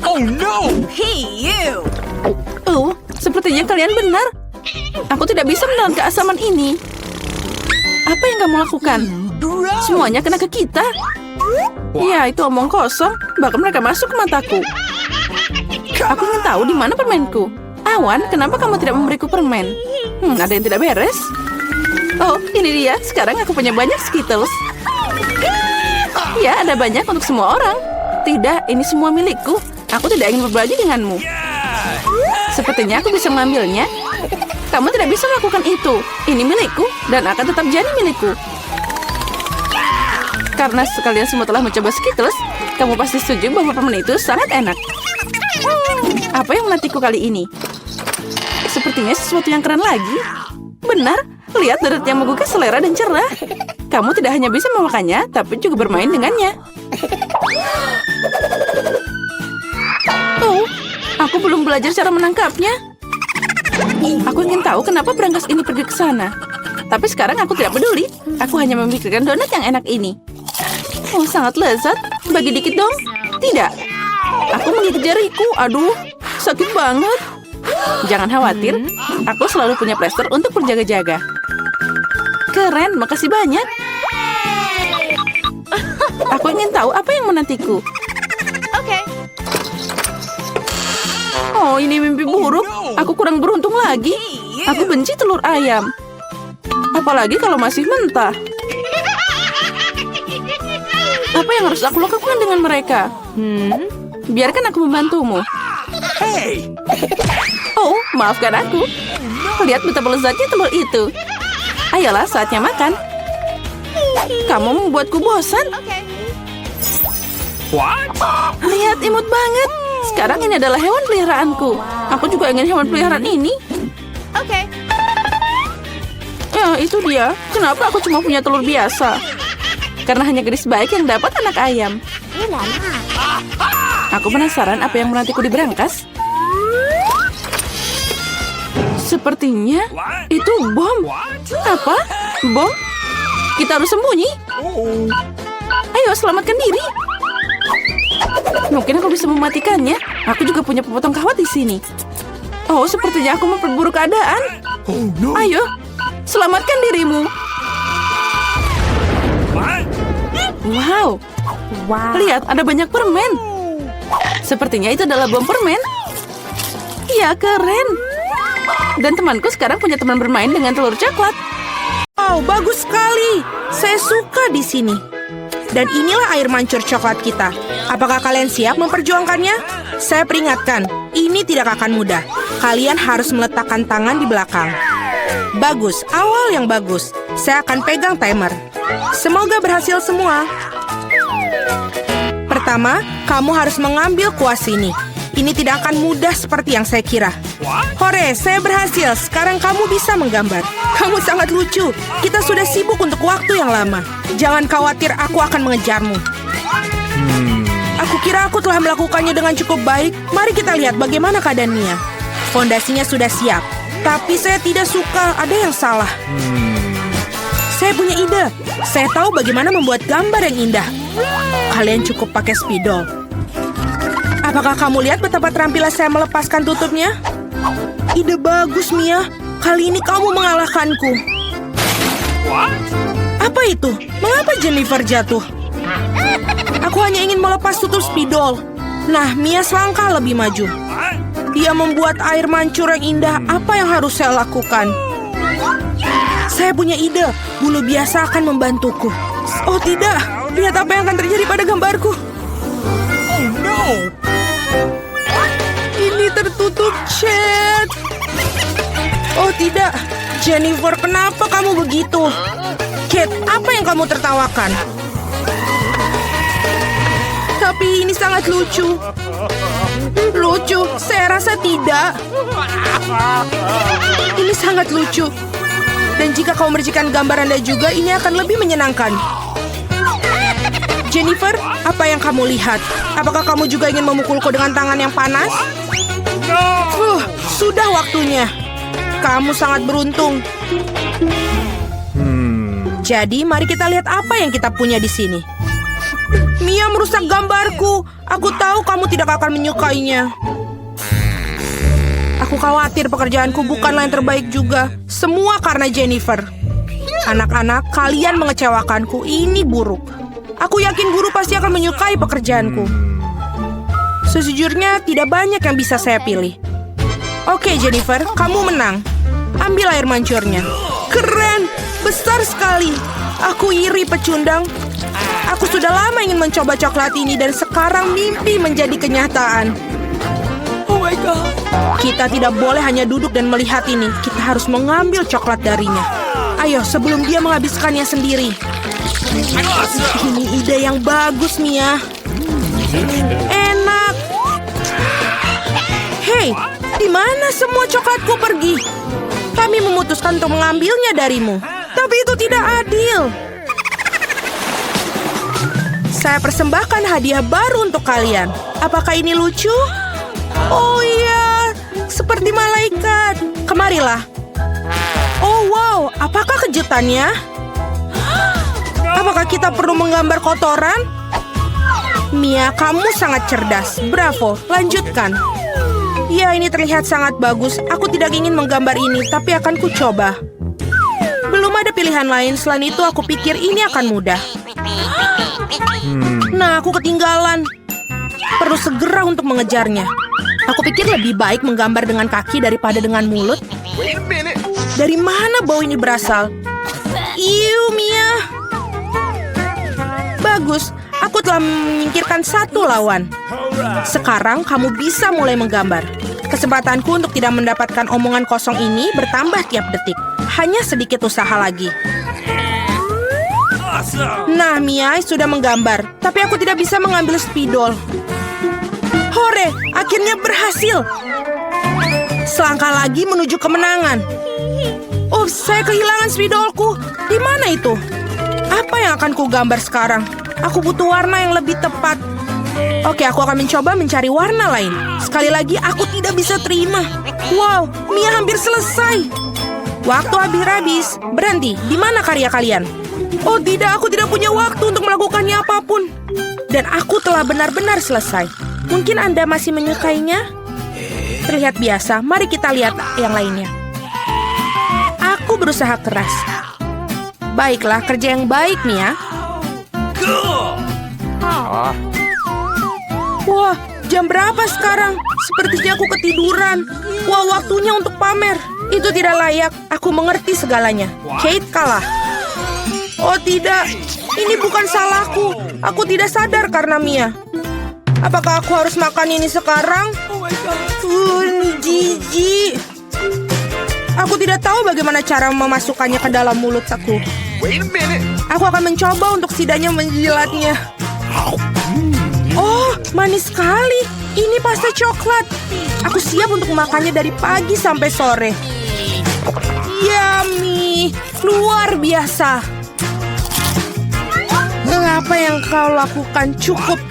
Oh no! Hey, you! Sepertinya kalian benar. Aku tidak bisa menelan keasaman ini. Apa yang kamu lakukan? Semuanya kena ke kita. Ya, itu omong kosong. Bahkan mereka masuk ke mataku. Aku ingin tahu di mana permenku. Awan, kenapa kamu tidak memberiku permen? Ada yang tidak beres. Oh, ini dia. Sekarang aku punya banyak Skittles. Ya, ada banyak untuk semua orang. Tidak, ini semua milikku. Aku tidak ingin berbagi denganmu. Sepertinya aku bisa mengambilnya. Kamu tidak bisa melakukan itu. Ini milikku dan akan tetap jadi milikku. Karena sekalian semua telah mencoba Skittles, kamu pasti setuju bahwa permen itu sangat enak. Apa yang menantiku kali ini? Sepertinya sesuatu yang keren lagi. Benar, lihat deret yang menggugah selera dan cerah. Kamu tidak hanya bisa memakannya, tapi juga bermain dengannya. Aku belum belajar cara menangkapnya. Aku ingin tahu kenapa berangkas ini pergi ke sana. Tapi sekarang aku tidak peduli. Aku hanya memikirkan donat yang enak ini. Sangat lezat. Bagi dikit dong. Tidak. Aku menggigit jariku. Aduh, sakit banget. Jangan khawatir. Aku selalu punya plester untuk berjaga-jaga. Keren, makasih banyak. Aku ingin tahu apa yang menantiku. Okay. Oh, ini mimpi buruk. Aku kurang beruntung lagi. Aku benci telur ayam. Apalagi kalau masih mentah. Apa yang harus aku lakukan dengan mereka? Biarkan aku membantumu. Hey! Oh, maafkan aku. Lihat betapa lezatnya telur itu. Ayolah, saatnya makan. Kamu membuatku bosan. What? Lihat, imut banget. Sekarang ini adalah hewan peliharaanku. Aku juga ingin hewan peliharaan ini. Okay. Ya, itu dia. Kenapa aku cuma punya telur biasa? Karena hanya gadis baik yang dapat anak ayam. Aku penasaran apa yang menantiku di berangkas. Sepertinya itu bom. Apa? Bom? Kita harus sembunyi. Ayo, selamatkan diri. Mungkin aku bisa mematikannya. Aku juga punya pemotong kawat di sini. Oh, sepertinya aku memperburuk keadaan. Oh no! Ayo, selamatkan dirimu. Wow. Lihat, ada banyak permen. Sepertinya itu adalah bom permen. Ya, keren. Dan temanku sekarang punya teman bermain dengan telur coklat. Oh, bagus sekali. Saya suka di sini. Dan inilah air mancur coklat kita. Apakah kalian siap memperjuangkannya? Saya peringatkan, ini tidak akan mudah. Kalian harus meletakkan tangan di belakang. Bagus, awal yang bagus. Saya akan pegang timer. Semoga berhasil semua. Pertama, kamu harus mengambil kuas ini. Ini tidak akan mudah seperti yang saya kira. Hore, saya berhasil. Sekarang kamu bisa menggambar. Kamu sangat lucu. Kita sudah sibuk untuk waktu yang lama. Jangan khawatir, aku akan mengejarmu. Aku kira aku telah melakukannya dengan cukup baik. Mari kita lihat bagaimana keadaan Mia. Fondasinya sudah siap. Tapi saya tidak suka, ada yang salah. Saya punya ide. Saya tahu bagaimana membuat gambar yang indah. Kalian cukup pakai spidol. Apakah kamu lihat betapa terampilnya saya melepaskan tutupnya? Ide bagus, Mia. Kali ini kamu mengalahkanku. Apa itu? Mengapa Jennifer jatuh? hanya ingin melepas tutup spidol. Nah, Mia selangkah lebih maju. Dia membuat air mancur yang indah. Apa yang harus saya lakukan? Saya punya ide. Bulu biasa akan membantuku. Oh tidak, lihat apa yang akan terjadi pada gambarku. Oh no! Ini tertutup cat. Oh tidak, Jennifer, kenapa kamu begitu? Kate, apa yang kamu tertawakan? Tapi ini sangat lucu. Lucu? Saya rasa tidak. Ini sangat lucu. Dan jika kau mercikan gambar Anda juga, ini akan lebih menyenangkan. Jennifer, apa yang kamu lihat? Apakah kamu juga ingin memukulku dengan tangan yang panas? Sudah waktunya. Kamu sangat beruntung. Jadi, mari kita lihat apa yang kita punya di sini. Mia merusak gambarku. Aku tahu kamu tidak akan menyukainya. Aku khawatir pekerjaanku bukanlah yang terbaik juga. Semua karena Jennifer. Anak-anak, kalian mengecewakanku. Ini buruk. Aku yakin guru pasti akan menyukai pekerjaanku. Sejujurnya, tidak banyak yang bisa saya pilih. Oke, Jennifer, kamu menang. Ambil air mancurnya. Keren, besar sekali. Aku iri, pecundang. Aku sudah lama ingin mencoba coklat ini dan sekarang mimpi menjadi kenyataan. Oh my God. Kita tidak boleh hanya duduk dan melihat ini. Kita harus mengambil coklat darinya. Ayo, sebelum dia menghabiskannya sendiri. Ini ide yang bagus, Mia. Enak. Hei, di mana semua coklatku pergi? Kami memutuskan untuk mengambilnya darimu. Tapi itu tidak adil. Saya persembahkan hadiah baru untuk kalian. Apakah ini lucu? Oh iya, seperti malaikat. Kemarilah. Oh wow, apakah kejutannya? Apakah kita perlu menggambar kotoran? Mia, kamu sangat cerdas. Bravo, lanjutkan. Ya, ini terlihat sangat bagus. Aku tidak ingin menggambar ini, tapi akan kucoba. Belum ada pilihan lain. Selain itu, aku pikir ini akan mudah. Nah, aku ketinggalan. Perlu segera untuk mengejarnya. Aku pikir lebih baik menggambar dengan kaki daripada dengan mulut. Dari mana bau ini berasal? Iu, Mia. Bagus, aku telah menyingkirkan satu lawan. Sekarang kamu bisa mulai menggambar. Kesempatanku untuk tidak mendapatkan omongan kosong ini bertambah tiap detik. Hanya sedikit usaha lagi. Nah, Mia sudah menggambar. Tapi aku tidak bisa mengambil spidol. Hore, akhirnya berhasil. Selangkah lagi menuju kemenangan. Oh, saya kehilangan spidolku. Di mana itu? Apa yang akan ku gambar sekarang? Aku butuh warna yang lebih tepat. Oke, aku akan mencoba mencari warna lain. Sekali lagi, aku tidak bisa terima. Wow, Mia hampir selesai. Waktu habis. Berhenti, di mana karya kalian? Oh tidak, aku tidak punya waktu untuk melakukannya apapun. Dan aku telah benar-benar selesai. Mungkin Anda masih menyukainya? Terlihat biasa, mari kita lihat yang lainnya. Aku berusaha keras. Baiklah, kerja yang baik, Mia. Wah, jam berapa sekarang? Sepertinya aku ketiduran. Wah, waktunya untuk pamer. Itu tidak layak. Aku mengerti segalanya. Kate kalah. Oh tidak, ini bukan salahku. Aku tidak sadar karena Mia. Apakah aku harus makan ini sekarang? Ini jijik. Aku tidak tahu bagaimana cara memasukkannya ke dalam mulut aku. Aku akan mencoba untuk setidaknya menjilatnya. Oh, manis sekali. Ini pasta coklat. Aku siap untuk makannya dari pagi sampai sore. Yummy, luar biasa. Apa yang kau lakukan cukup.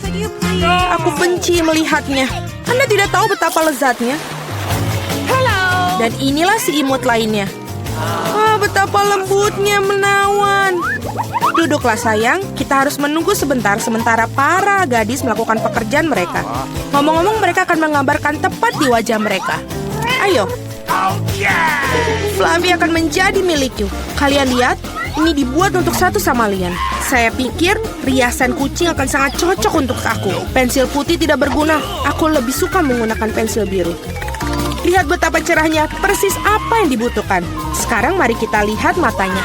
Aku benci melihatnya. Anda tidak tahu betapa lezatnya. Dan inilah si imut lainnya. Betapa lembutnya menawan. Duduklah sayang, kita harus menunggu sebentar sementara para gadis melakukan pekerjaan mereka. Ngomong-ngomong, mereka akan menggambarkan tepat di wajah mereka. Ayo. Fluffy akan menjadi milikku. Kalian lihat, ini dibuat untuk satu sama lain. Saya pikir Riasan kucing akan sangat cocok untuk aku. Pensil putih tidak berguna. Aku lebih suka menggunakan pensil biru. Lihat betapa cerahnya, persis apa yang dibutuhkan. Sekarang mari kita lihat matanya.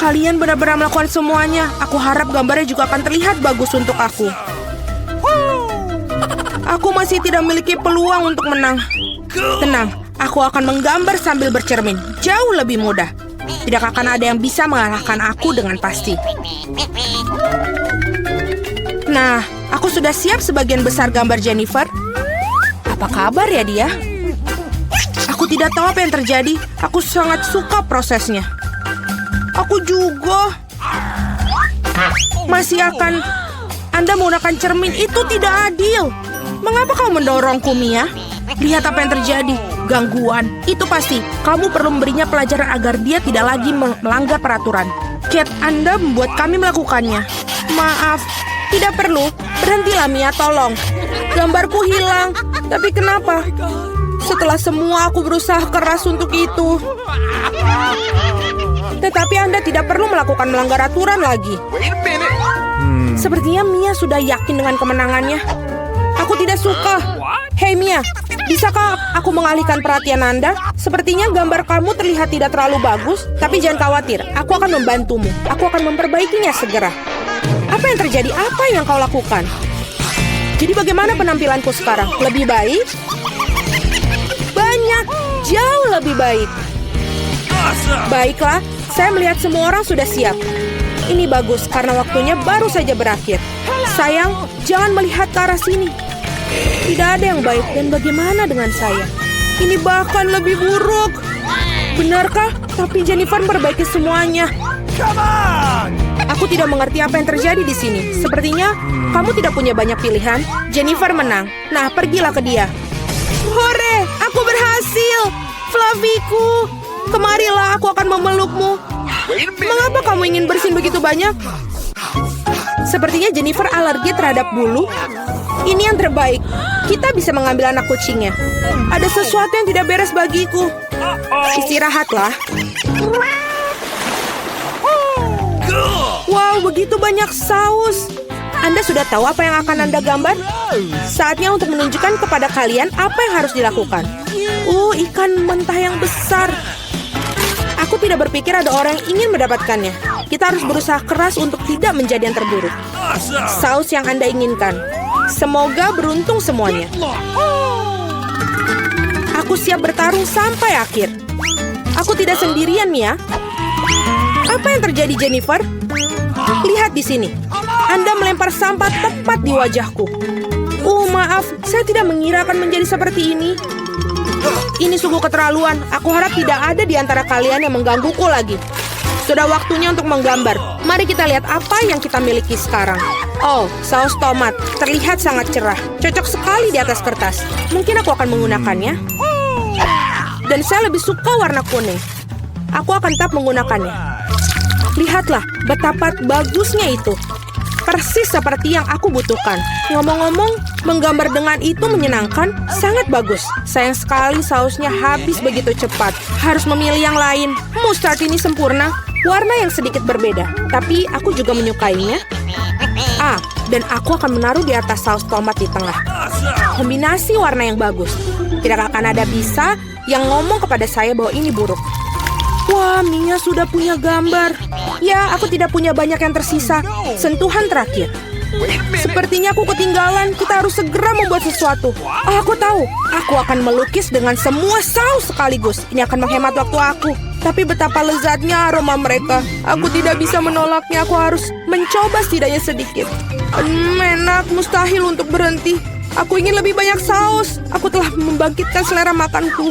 Kalian benar-benar melakukan semuanya. Aku harap gambarnya juga akan terlihat bagus untuk aku. Aku masih tidak memiliki peluang untuk menang. Tenang, aku akan menggambar sambil bercermin. Jauh lebih mudah. Tidak akan ada yang bisa mengalahkan aku dengan pasti. Nah, aku sudah siap sebagian besar gambar Jennifer. Apa kabar ya dia? Aku tidak tahu apa yang terjadi. Aku sangat suka prosesnya. Aku juga. Masih akan Anda menggunakan cermin itu tidak adil. Mengapa kau mendorongku, Mia? Lihat apa yang terjadi. Gangguan. Itu pasti. Kamu perlu memberinya pelajaran agar dia tidak lagi melanggar peraturan. Cat, Anda membuat kami melakukannya. Maaf. Tidak perlu. Berhentilah, Mia, tolong. Gambarku hilang. Tapi kenapa? Setelah semua aku berusaha keras untuk itu. Tetapi Anda tidak perlu melakukan melanggar aturan lagi. Sepertinya Mia sudah yakin dengan kemenangannya. Aku tidak suka. Hei Mia, bisakah aku mengalihkan perhatian Anda? Sepertinya gambar kamu terlihat tidak terlalu bagus. Tapi jangan khawatir, aku akan membantumu. Aku akan memperbaikinya segera. Apa yang terjadi? Apa yang kau lakukan? Jadi bagaimana penampilanku sekarang? Lebih baik? Banyak, jauh lebih baik. Baiklah, saya melihat semua orang sudah siap. Ini bagus karena waktunya baru saja berakhir. Sayang, jangan melihat ke arah sini. Tidak ada yang baik dan bagaimana dengan saya? Ini bahkan lebih buruk. Benarkah? Tapi Jennifer memperbaiki semuanya. Aku tidak mengerti apa yang terjadi di sini. Sepertinya kamu tidak punya banyak pilihan. Jennifer menang. Nah, pergilah ke dia. Hore, aku berhasil. Flaviku, kemarilah, aku akan memelukmu. Mengapa kamu ingin bersin begitu banyak? Sepertinya Jennifer alergi terhadap bulu. Ini yang terbaik. Kita bisa mengambil anak kucingnya. Ada sesuatu yang tidak beres bagiku. Istirahatlah. Wow, begitu banyak saus. Anda sudah tahu apa yang akan Anda gambar? Saatnya untuk menunjukkan kepada kalian apa yang harus dilakukan. Ikan mentah yang besar. Aku tidak berpikir ada orang yang ingin mendapatkannya. Kita harus berusaha keras untuk tidak menjadi yang terburuk. Saus yang Anda inginkan. Semoga beruntung semuanya. Aku siap bertarung sampai akhir. Aku tidak sendirian, Mia. Apa yang terjadi, Jennifer? Lihat di sini. Anda melempar sampah tepat di wajahku. Maaf, saya tidak mengira akan menjadi seperti ini. Ini sungguh keterlaluan. Aku harap tidak ada di antara kalian yang menggangguku lagi. Sudah waktunya untuk menggambar. Mari kita lihat apa yang kita miliki sekarang. Saus tomat. Terlihat sangat cerah. Cocok sekali di atas kertas. Mungkin aku akan menggunakannya. Dan saya lebih suka warna kuning. Aku akan tetap menggunakannya. Lihatlah betapa bagusnya itu. Persis seperti yang aku butuhkan. Ngomong-ngomong, menggambar dengan itu menyenangkan, sangat bagus. Sayang sekali sausnya habis begitu cepat. Harus memilih yang lain. Mustard ini sempurna. Warna yang sedikit berbeda. Tapi aku juga menyukainya. Dan aku akan menaruh di atas saus tomat di tengah. Kombinasi warna yang bagus. Tidak akan ada bisa yang ngomong kepada saya bahwa ini buruk. Wah, Mia sudah punya gambar. Ya, aku tidak punya banyak yang tersisa. Sentuhan terakhir. Sepertinya aku ketinggalan. Kita harus segera membuat sesuatu. Aku tahu. Aku akan melukis dengan semua saus sekaligus. Ini akan menghemat waktu aku. Tapi betapa lezatnya aroma mereka. Aku tidak bisa menolaknya. Aku harus mencoba setidaknya sedikit. Enak, mustahil untuk berhenti. Aku ingin lebih banyak saus. Aku telah membangkitkan selera makanku.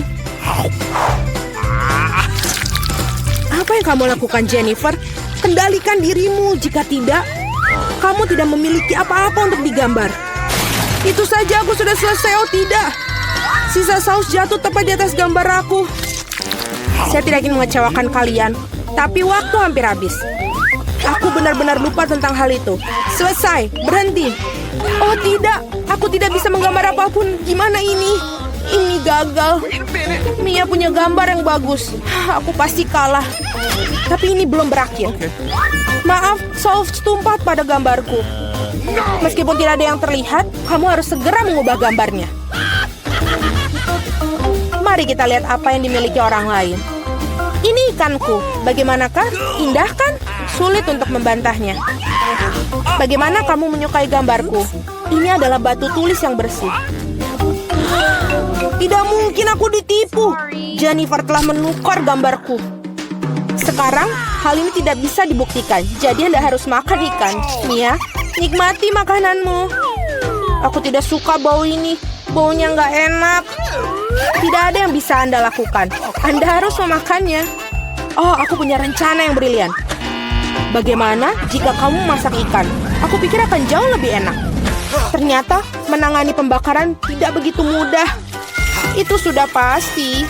Apa yang kamu lakukan, Jennifer? Kendalikan dirimu. Jika tidak, kamu tidak memiliki apa-apa untuk digambar. Itu saja, aku sudah selesai. Tidak. Sisa saus jatuh tepat di atas gambar aku. Saya tidak ingin mengecewakan kalian, tapi waktu hampir habis. Aku benar-benar lupa tentang hal itu. Selesai. Berhenti. Tidak. Aku tidak bisa menggambar apapun. Gimana ini? Ini gagal. Mia punya gambar yang bagus. Aku pasti kalah. Tapi ini belum berakhir. Maaf, saus tumpah pada gambarku. Meskipun tidak ada yang terlihat, kamu harus segera mengubah gambarnya. Mari kita lihat apa yang dimiliki orang lain. Ini ikanku. Bagaimanakah? Indah kan? Sulit untuk membantahnya. Bagaimana kamu menyukai gambarku? Ini adalah batu tulis yang bersih. Tidak mungkin aku ditipu. Jennifer telah menukar gambarku. Sekarang, hal ini tidak bisa dibuktikan. Jadi Anda harus makan ikan. Mia, nikmati makananmu. Aku tidak suka bau ini. Baunya nggak enak. Tidak ada yang bisa Anda lakukan. Anda harus memakannya. Oh, aku punya rencana yang brilian. Bagaimana jika kamu masak ikan? Aku pikir akan jauh lebih enak. Ternyata menangani pembakaran tidak begitu mudah. Itu sudah pasti.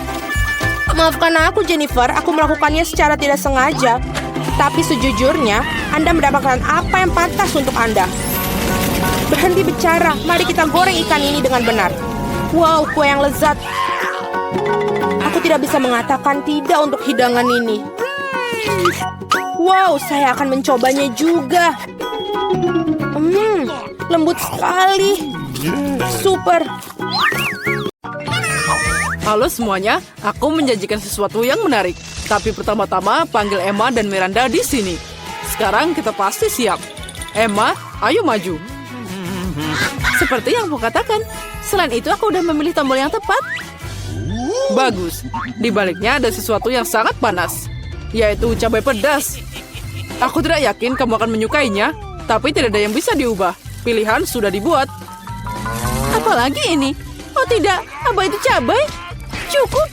Maafkan aku, Jennifer. Aku melakukannya secara tidak sengaja. Tapi sejujurnya, Anda mendapatkan apa yang pantas untuk Anda. Berhenti bicara. Mari kita goreng ikan ini dengan benar. Wow, kue yang lezat. Aku tidak bisa mengatakan tidak untuk hidangan ini. Wow, saya akan mencobanya juga. Lembut sekali. Super. Halo semuanya, aku menjanjikan sesuatu yang menarik. Tapi pertama-tama panggil Emma dan Miranda di sini. Sekarang kita pasti siap. Emma, ayo maju. Seperti yang aku katakan. Selain itu aku udah memilih tombol yang tepat. Bagus. Di baliknya ada sesuatu yang sangat panas, yaitu cabai pedas. Aku tidak yakin kamu akan menyukainya, tapi tidak ada yang bisa diubah. Pilihan sudah dibuat. Apalagi ini? Oh tidak, apa itu cabai? Cukup.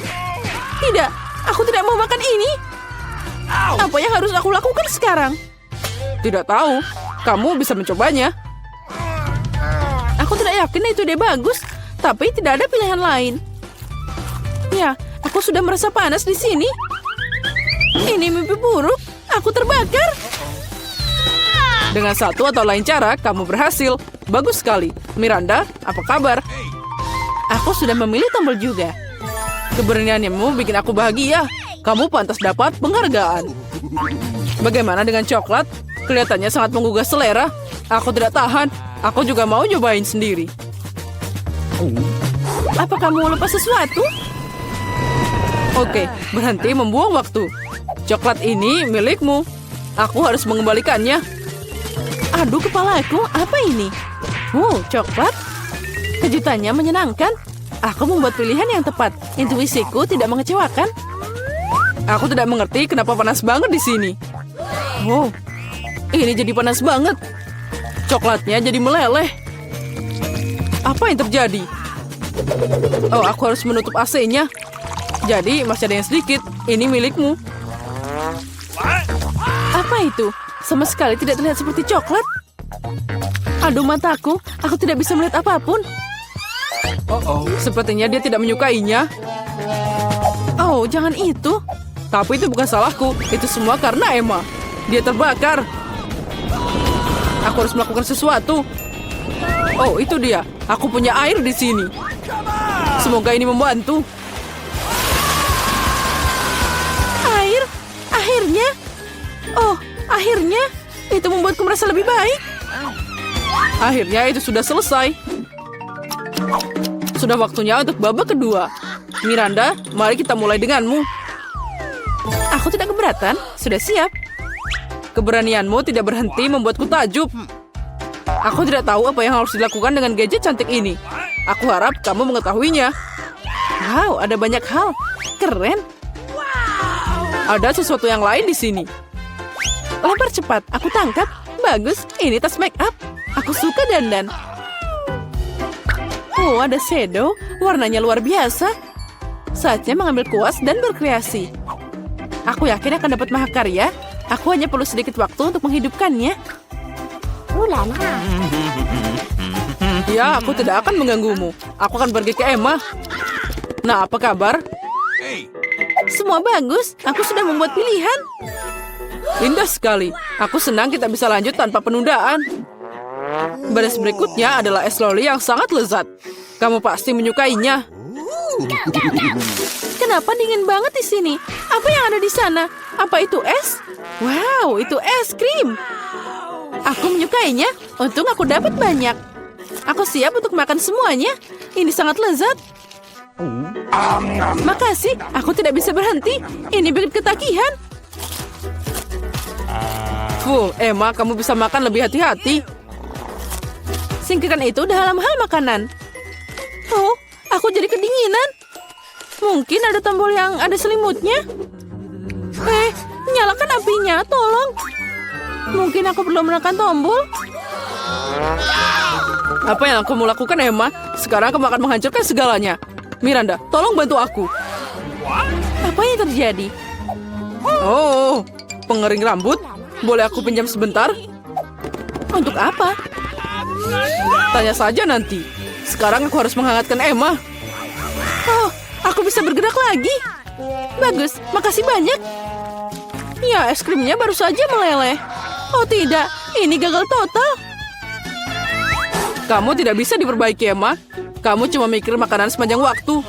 Tidak, aku tidak mau makan ini. Apa yang harus aku lakukan sekarang? Tidak tahu. Kamu bisa mencobanya. Aku tidak yakin itu ide bagus, tapi tidak ada pilihan lain. Ya, aku sudah merasa panas di sini. Ini mimpi buruk. Aku terbakar. Dengan satu atau lain cara, kamu berhasil. Bagus sekali. Miranda, apa kabar? Aku sudah memilih tombol juga. Keberanianmu bikin aku bahagia. Kamu pantas dapat penghargaan. Bagaimana dengan coklat? Kelihatannya sangat menggugah selera. Aku tidak tahan. Aku juga mau nyobain sendiri. Apa kamu lupa sesuatu? Oke, berhenti membuang waktu. Coklat ini milikmu. Aku harus mengembalikannya. Aduh, kepalaku. Apa ini? Coklat. Kejutannya menyenangkan. Aku membuat pilihan yang tepat. Intuisiku tidak mengecewakan. Aku tidak mengerti kenapa panas banget di sini. Ini jadi panas banget. Coklatnya jadi meleleh. Apa yang terjadi? Oh, aku harus menutup AC-nya. Jadi masih ada yang sedikit. Ini milikmu. Apa itu? Sama sekali tidak terlihat seperti coklat. Aduh, mataku. Aku tidak bisa melihat apapun. Sepertinya dia tidak menyukainya. Oh, jangan itu. Tapi itu bukan salahku. Itu semua karena Emma. Dia terbakar. Aku harus melakukan sesuatu. Oh, itu dia. Aku punya air di sini. Semoga ini membantu. Air? Akhirnya? Oh, akhirnya. Itu membuatku merasa lebih baik. Akhirnya itu sudah selesai. Sudah waktunya untuk babak kedua. Miranda, mari kita mulai denganmu. Aku tidak keberatan. Sudah siap. Keberanianmu tidak berhenti membuatku takjub. Aku tidak tahu apa yang harus dilakukan dengan gadget cantik ini. Aku harap kamu mengetahuinya. Wow, ada banyak hal. Keren. Ada sesuatu yang lain di sini. Lempar cepat. Aku tangkap. Bagus. Ini tas make up. Aku suka dandan. Oh, ada shadow. Warnanya luar biasa. Saatnya mengambil kuas dan berkreasi. Aku yakin akan dapat mahakarya. Aku hanya perlu sedikit waktu untuk menghidupkannya. Ya, aku tidak akan mengganggumu. Aku akan pergi ke Emma. Nah, apa kabar? Semua bagus. Aku sudah membuat pilihan. Indah sekali. Aku senang kita bisa lanjut tanpa penundaan. Baris berikutnya adalah es loli yang sangat lezat. Kamu pasti menyukainya. Kenapa dingin banget di sini? Apa yang ada di sana? Apa itu es? Wow, itu es krim. Aku menyukainya. Untung aku dapat banyak. Aku siap untuk makan semuanya. Ini sangat lezat. Makasih, aku tidak bisa berhenti. Ini bikin ketagihan. Emma, kamu bisa makan lebih hati-hati. Singkirkan itu dalam hal makanan. Oh, aku jadi kedinginan. Mungkin ada tombol yang ada selimutnya. Nyalakan apinya, tolong. Mungkin aku perlu menekan tombol. Apa yang kamu lakukan, Emma? Sekarang kamu akan menghancurkan segalanya. Miranda, tolong bantu aku. Apa yang terjadi? Oh, pengering rambut. Boleh aku pinjam sebentar? Untuk apa? Tanya saja nanti. Sekarang aku harus menghangatkan Emma. Oh, aku bisa bergerak lagi. Bagus, makasih banyak. Ya, es krimnya baru saja meleleh. Oh tidak, ini gagal total. Kamu tidak bisa diperbaiki, Emma. Kamu cuma mikir makanan sepanjang waktu.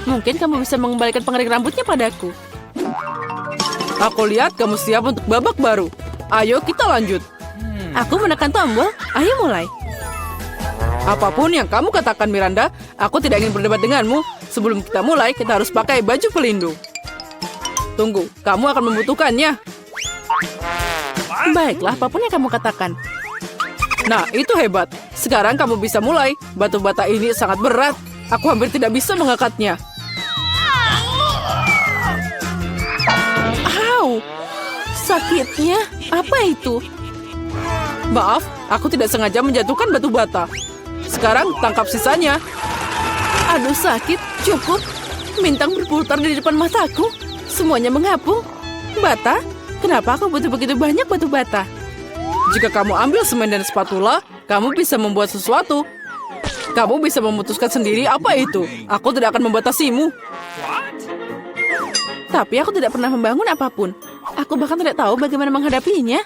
Mungkin kamu bisa mengembalikan pengering rambutnya padaku. Aku lihat kamu siap untuk babak baru. Ayo kita lanjut. Aku menekan tombol. Ayo mulai. Apapun yang kamu katakan, Miranda, aku tidak ingin berdebat denganmu. Sebelum kita mulai, kita harus pakai baju pelindung. Tunggu, kamu akan membutuhkannya. Baiklah, apapun yang kamu katakan. Nah, itu hebat. Sekarang kamu bisa mulai. Batu bata ini sangat berat. Aku hampir tidak bisa mengangkatnya. Au! Sakitnya? Apa itu? Maaf, aku tidak sengaja menjatuhkan batu bata. Sekarang tangkap sisanya. Aduh, sakit. Cukup. Bintang berputar di depan mataku. Semuanya mengapung. Bata? Kenapa aku butuh begitu banyak batu bata? Jika kamu ambil semen dan spatula, kamu bisa membuat sesuatu. Kamu bisa memutuskan sendiri apa itu. Aku tidak akan membatasimu. Tapi aku tidak pernah membangun apapun. Aku bahkan tidak tahu bagaimana menghadapinya.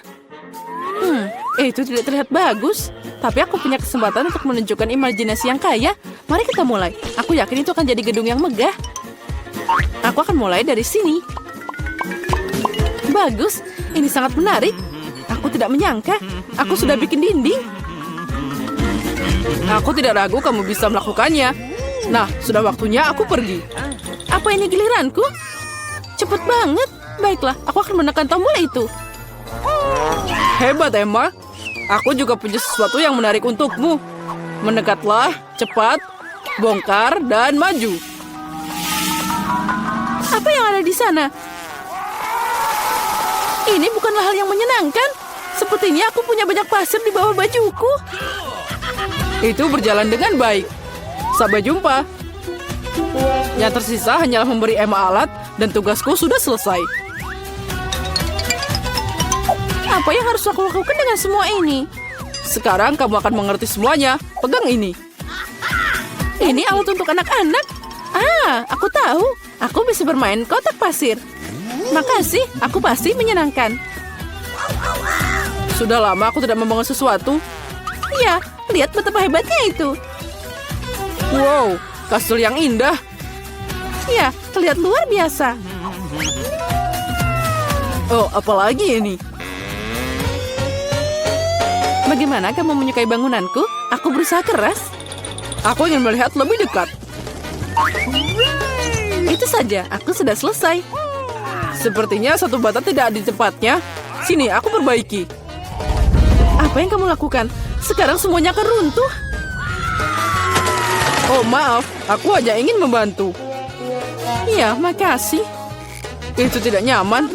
Itu tidak terlihat bagus. Tapi aku punya kesempatan untuk menunjukkan imajinasi yang kaya. Mari kita mulai. Aku yakin itu akan jadi gedung yang megah. Aku akan mulai dari sini. Bagus, ini sangat menarik. Aku tidak menyangka. Aku sudah bikin dinding. Aku tidak ragu kamu bisa melakukannya. Nah, sudah waktunya aku pergi. Apa ini giliranku? Cepet banget. Baiklah, aku akan menekan tombol itu. Hebat, Emma. Aku juga punya sesuatu yang menarik untukmu. Mendekatlah, cepat, bongkar, dan maju. Apa yang ada di sana? Ini bukanlah hal yang menyenangkan. Sepertinya aku punya banyak pasir di bawah bajuku. Itu berjalan dengan baik. Sampai jumpa. Yang tersisa hanyalah memberi Emma alat dan tugasku sudah selesai. Apa yang harus aku lakukan dengan semua ini? Sekarang kamu akan mengerti semuanya. Pegang ini. Ini alat untuk anak-anak. Aku tahu. Aku bisa bermain kotak pasir. Makasih, aku pasti menyenangkan. Sudah lama aku tidak membangun sesuatu. Ya, lihat betapa hebatnya itu. Wow, kastil yang indah. Ya, terlihat luar biasa. Oh, apalagi ini? Bagaimana kamu menyukai bangunanku? Aku berusaha keras. Aku ingin melihat lebih dekat. Itu saja, aku sudah selesai. Sepertinya satu bata tidak di tempatnya. Sini, aku perbaiki. Apa yang kamu lakukan? Sekarang semuanya akan runtuh. Oh, maaf. Aku hanya ingin membantu. Iya, makasih. Itu tidak nyaman.